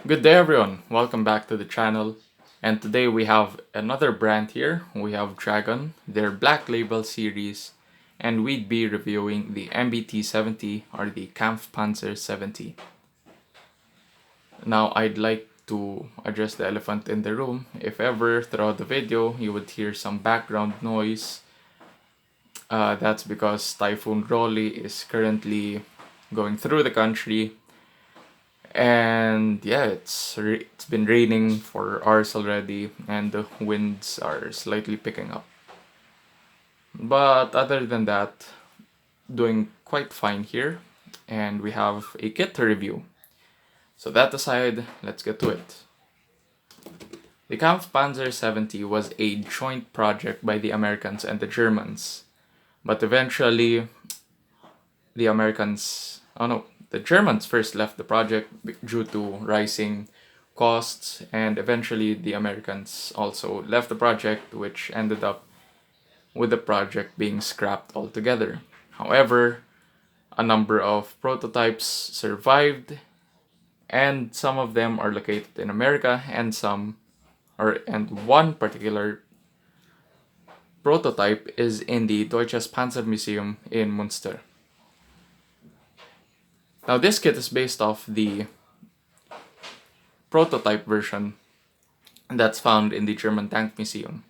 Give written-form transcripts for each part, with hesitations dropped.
Good day everyone, welcome back to the channel, and today we have another brand here. We have Dragon, their Black Label series, and we'd be reviewing the MBT-70 or the Kampfpanzer 70. Now I'd like to address the elephant in the room. If ever throughout the video you would hear some background noise, that's because Typhoon Rolly is currently going through the country. And yeah, it's been raining for hours already, and the winds are slightly picking up. But other than that, doing quite fine here, and we have a kit to review. So that aside, let's get to it. The Kampfpanzer 70 was a joint project by the Americans and the Germans, but eventually the Germans first left the project due to rising costs, and eventually the Americans also left the project, which ended up with the project being scrapped altogether. However, a number of prototypes survived, and some of them are located in America, and one particular prototype is in the Deutsches Panzermuseum in Munster. Now this kit is based off the prototype version that's found in the German Tank Museum.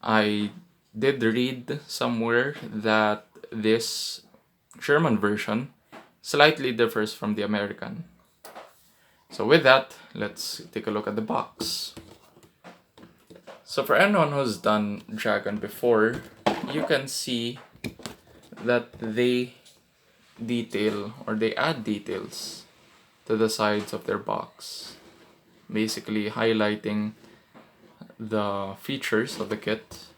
I did read somewhere that this German version slightly differs from the American. So with that, let's take a look at the box. So for anyone who's done Dragon before, you can see that they add details to the sides of their box, basically highlighting the features of the kit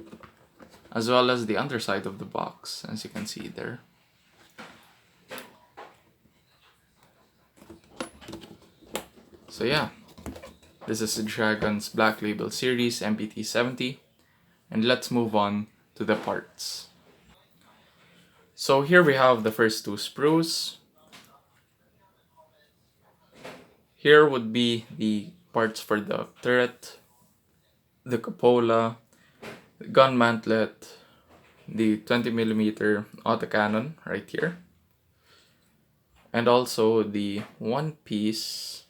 as well as the underside of the box, as you can see there. So yeah, this is the Dragon's Black Label series MBT-70, and let's move on to the parts. So here we have the first two sprues. Here would be the parts for the turret, the cupola, the gun mantlet, the 20mm autocannon right here, and also the one piece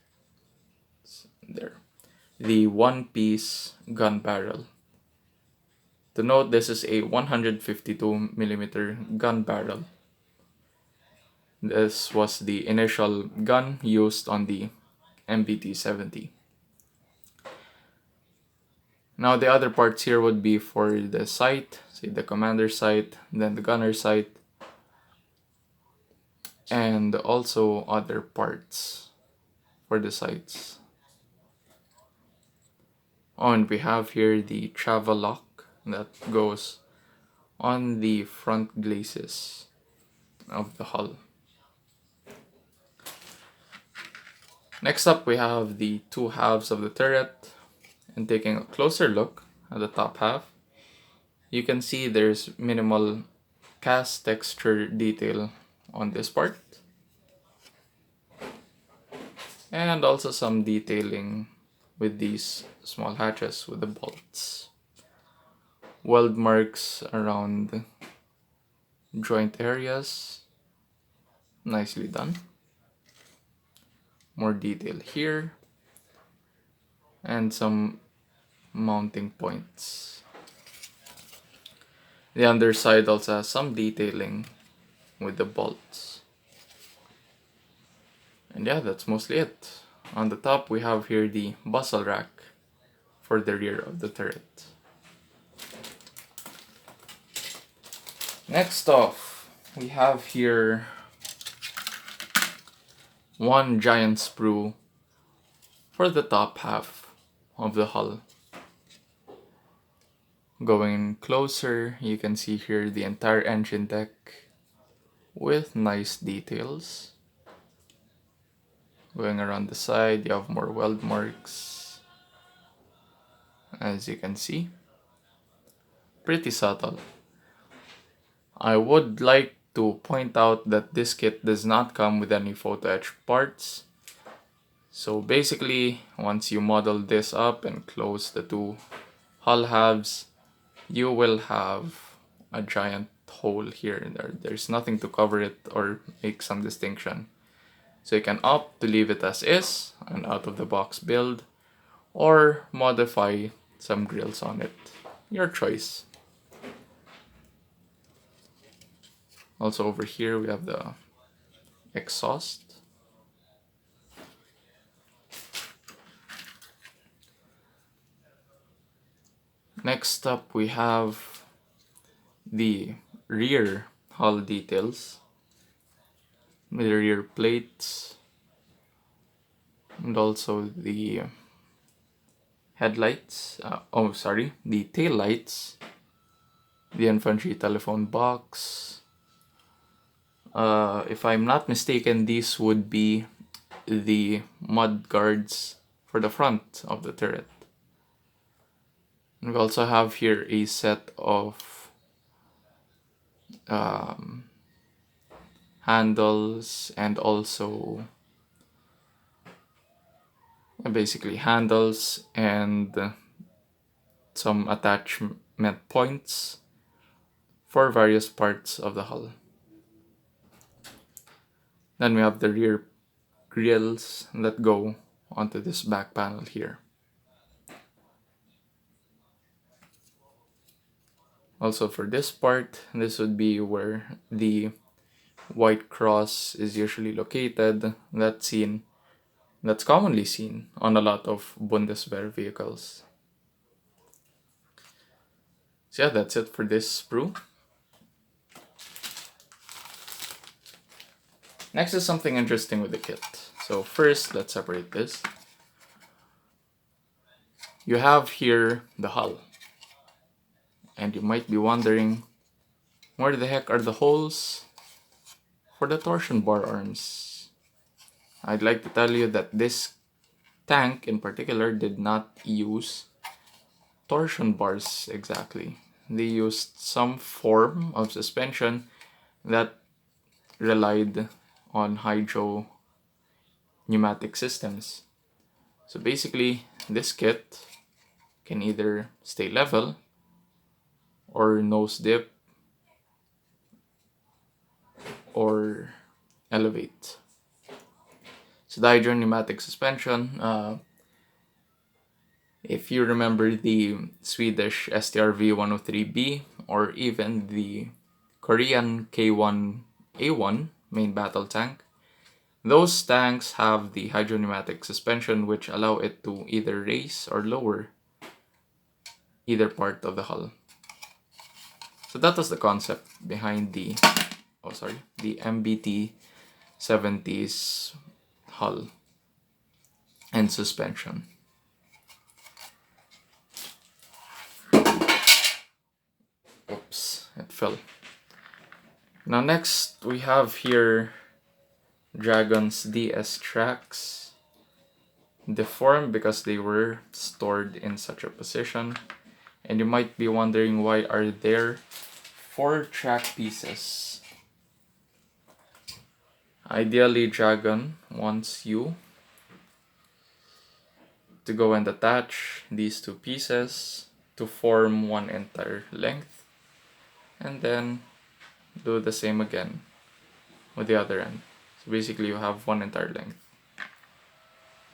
gun barrel. To note, this is a 152mm gun barrel. This was the initial gun used on the MBT-70. Now the other parts here would be for the sight, say the commander sight, then the gunner sight, and also other parts for the sights. Oh, and we have here the travel lock that goes on the front glacis of the hull. Next up, we have the two halves of the turret, and taking a closer look at the top half, you can see there's minimal cast texture detail on this part, and also some detailing with these small hatches with the bolts. Weld marks around joint areas, nicely done. More detail here, and some mounting points. The underside also has some detailing with the bolts. And yeah, that's mostly it. On the top, we have here the bustle rack for the rear of the turret. Next off, we have here one giant sprue for the top half of the hull. Going closer, you can see here the entire engine deck with nice details. Going around the side, you have more weld marks, as you can see. Pretty subtle. I would like to point out that this kit does not come with any photo etch parts, So basically, once you model this up and close the two hull halves, you will have a giant hole here and there. There's nothing to cover it or make some distinction. So you can opt to leave it as is, an out-of-the-box build, or modify some grills on it. Your choice. Also over here we have the exhaust. Next up we have the rear hull details with the rear plates and also the headlights, the tail lights, the infantry telephone box. If I'm not mistaken, these would be the mud guards for the front of the turret. And we also have here a set of handles and also basically handles and some attachment points for various parts of the hull. Then we have the rear grills that go onto this back panel here. Also for this part, this would be where the white cross is usually located. That's commonly seen on a lot of Bundeswehr vehicles. So yeah, that's it for this sprue. Next is something interesting with the kit. So first, let's separate this. You have here the hull. And you might be wondering, where the heck are the holes for the torsion bar arms? I'd like to tell you that this tank in particular did not use torsion bars exactly. They used some form of suspension that relied on hydro pneumatic systems. So basically, this kit can either stay level or nose dip or elevate. So the hydro pneumatic suspension, if you remember the Swedish STRV 103B or even the Korean K1A1 main battle tank, those tanks have the hydro pneumatic suspension which allow it to either raise or lower either part of the hull. So that was the concept behind the MBT-70's hull and suspension. Oops, it fell. Now next we have here Dragon's DS tracks, deformed because they were stored in such a position. And you might be wondering, why are there 4 track pieces? Ideally, Dragon wants you to go and attach these 2 pieces to form one entire length, and then do the same again with the other end. So basically you have one entire length.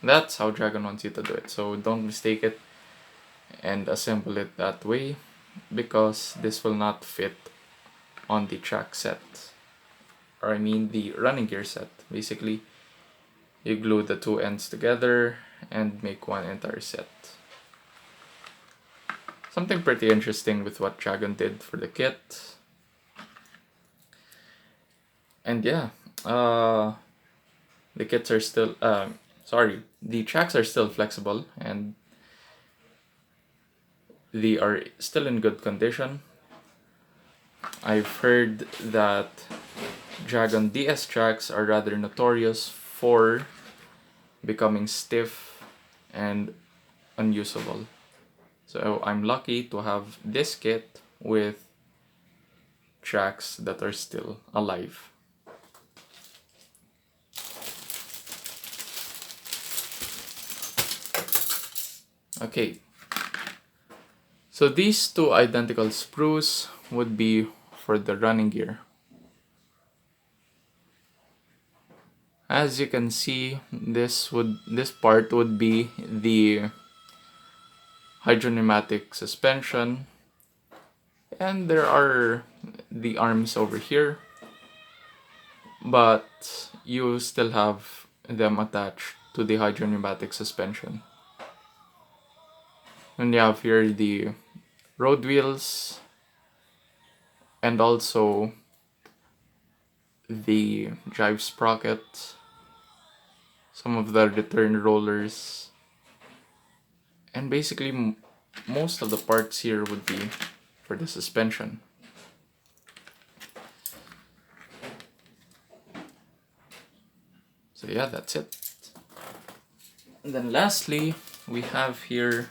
That's how Dragon wants you to do it, so don't mistake it and assemble it that way, because this will not fit on the track set, or I mean the running gear set. Basically, you glue the 2 ends together and make one entire set. Something pretty interesting with what Dragon did for the kit. And yeah, the kits are still, the tracks are still flexible and they are still in good condition. I've heard that Dragon DS tracks are rather notorious for becoming stiff and unusable. So I'm lucky to have this kit with tracks that are still alive. Okay, so these two identical sprues would be for the running gear. As you can see, this part would be the hydropneumatic suspension, and there are the arms over here, but you still have them attached to the hydropneumatic suspension. And you have here the road wheels and also the drive sprocket, some of the return rollers, and basically most of the parts here would be for the suspension. So yeah, that's it. And then lastly, we have here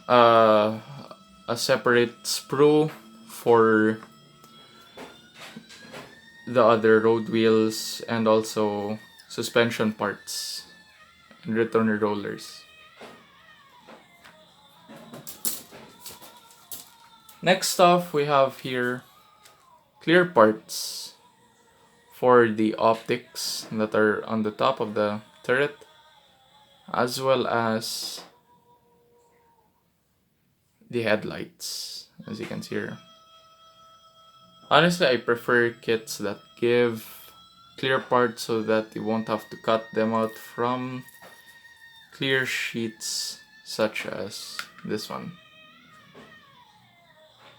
a separate sprue for the other road wheels and also suspension parts and return rollers. Next off, we have here clear parts for the optics that are on the top of the turret, as well as the headlights, as you can see here. Honestly, I prefer kits that give clear parts so that you won't have to cut them out from clear sheets such as this one.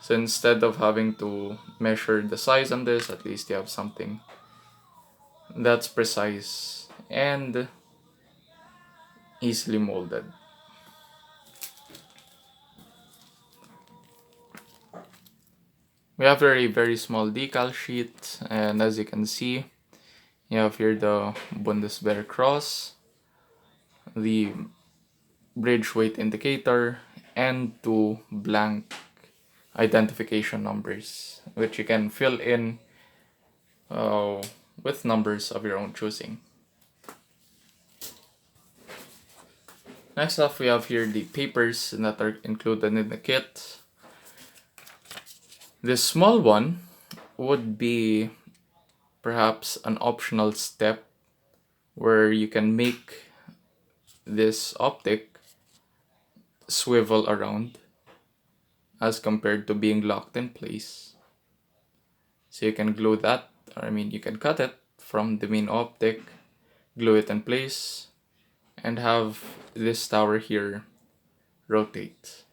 So instead of having to measure the size on this, at least you have something that's precise and easily molded. We have a very small decal sheet, and as you can see, you have here the Bundeswehr cross, the bridge weight indicator, and two blank identification numbers, which you can fill in with numbers of your own choosing. Next up, we have here the papers that are included in the kit. This small one would be perhaps an optional step where you can make this optic swivel around as compared to being locked in place. So you can glue that, you can cut it from the main optic, glue it in place, and have this tower here rotate.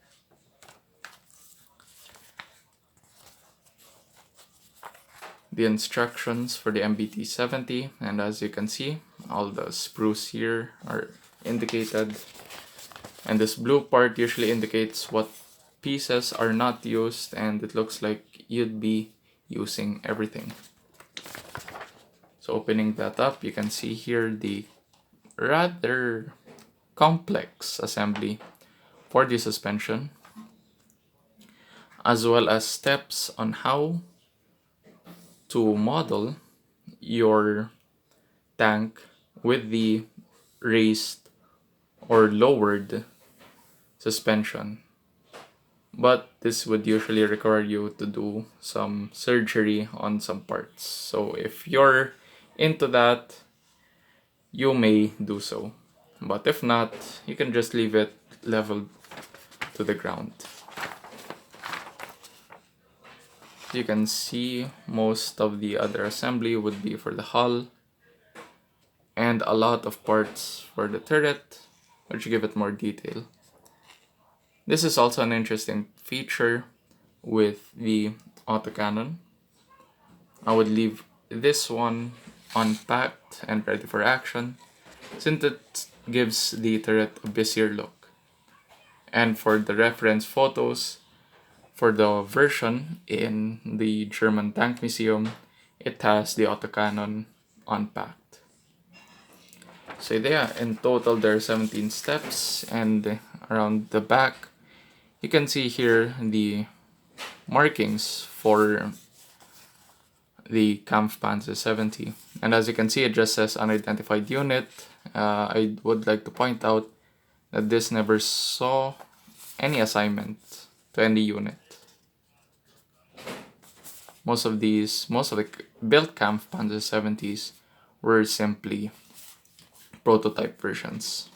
The instructions for the MBT-70, and as you can see, all the sprues here are indicated, and this blue part usually indicates what pieces are not used, and it looks like you'd be using everything. So opening that up, you can see here the rather complex assembly for the suspension, as well as steps on how to model your tank with the raised or lowered suspension. But this would usually require you to do some surgery on some parts. So if you're into that, you may do so. But if not, you can just leave it leveled to the ground. You can see most of the other assembly would be for the hull and a lot of parts for the turret, which give it more detail. This is also an interesting feature with the autocannon. I would leave this one unpacked and ready for action, since it gives the turret a busier look. And for the reference photos, for the version in the German Tank Museum, it has the autocannon unpacked. So yeah, in total there are 17 steps, and around the back, you can see here the markings for the Kampfpanzer 70. And as you can see, it just says unidentified unit. I would like to point out that this never saw any assignment to any unit. Most of the built Kampf Panzer 70s were simply prototype versions.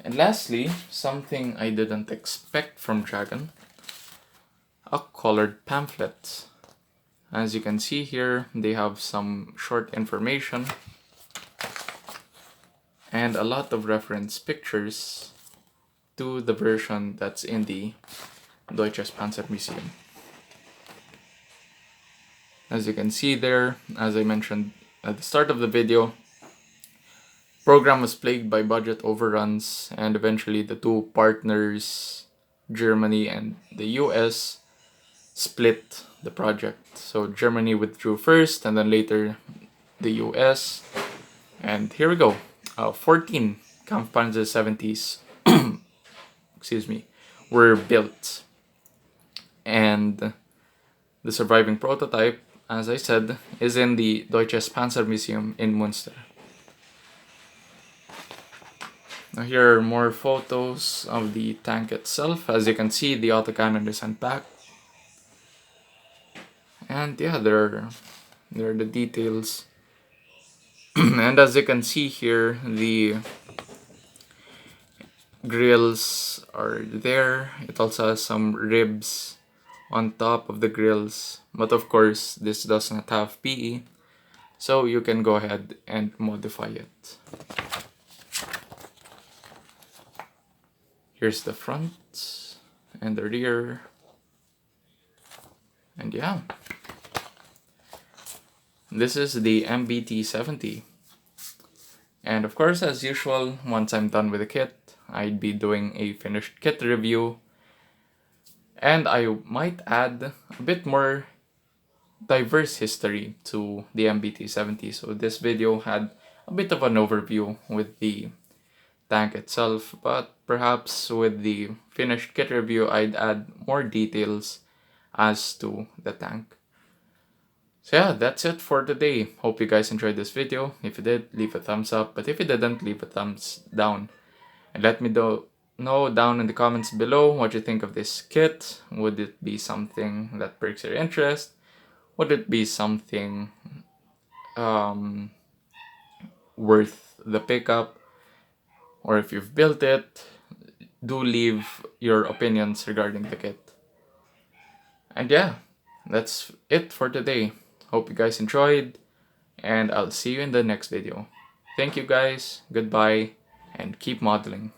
And lastly, something I didn't expect from Dragon, a colored pamphlet. As you can see here, they have some short information and a lot of reference pictures to the version that's in the Deutsches Panzermuseum. As you can see there, as I mentioned at the start of the video, program was plagued by budget overruns, and eventually the two partners, Germany and the US, split the project. So Germany withdrew first, and then later the US. And here we go. 14 Kampfpanzer 70s excuse me, were built. And the surviving prototype, as I said, is in the Deutsches Panzermuseum in Munster. Now here are more photos of the tank itself. As you can see, the autocannon is unpacked. And yeah, there are the details. And as you can see here, the grills are there. It also has some ribs on top of the grills. But of course, this does not have PE. So you can go ahead and modify it. Here's the front and the rear. And yeah. This is the MBT-70. And of course, as usual, once I'm done with the kit, I'd be doing a finished kit review. And I might add a bit more diverse history to the MBT-70. So this video had a bit of an overview with the tank itself, but perhaps with the finished kit review, I'd add more details as to the tank. So yeah, that's it for today. Hope you guys enjoyed this video. If you did, leave a thumbs up. But if you didn't, leave a thumbs down. And let me know down in the comments below what you think of this kit. Would it be something that perks your interest? Would it be something worth the pickup? Or if you've built it, do leave your opinions regarding the kit. And yeah, that's it for today. Hope you guys enjoyed, and I'll see you in the next video. Thank you guys, goodbye, and keep modeling.